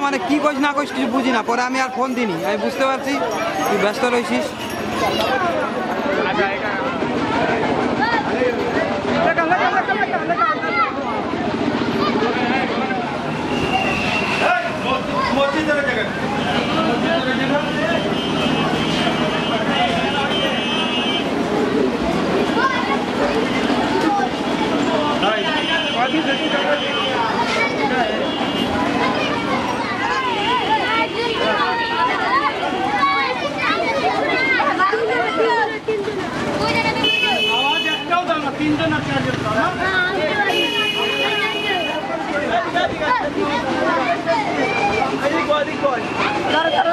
মানে কি কইস না কইস কিছু বুঝি না, পরে আমি আর ফোন দিইনি, আমি বুঝতে পারছি তুই ব্যস্ত রয়েছিস। Adică,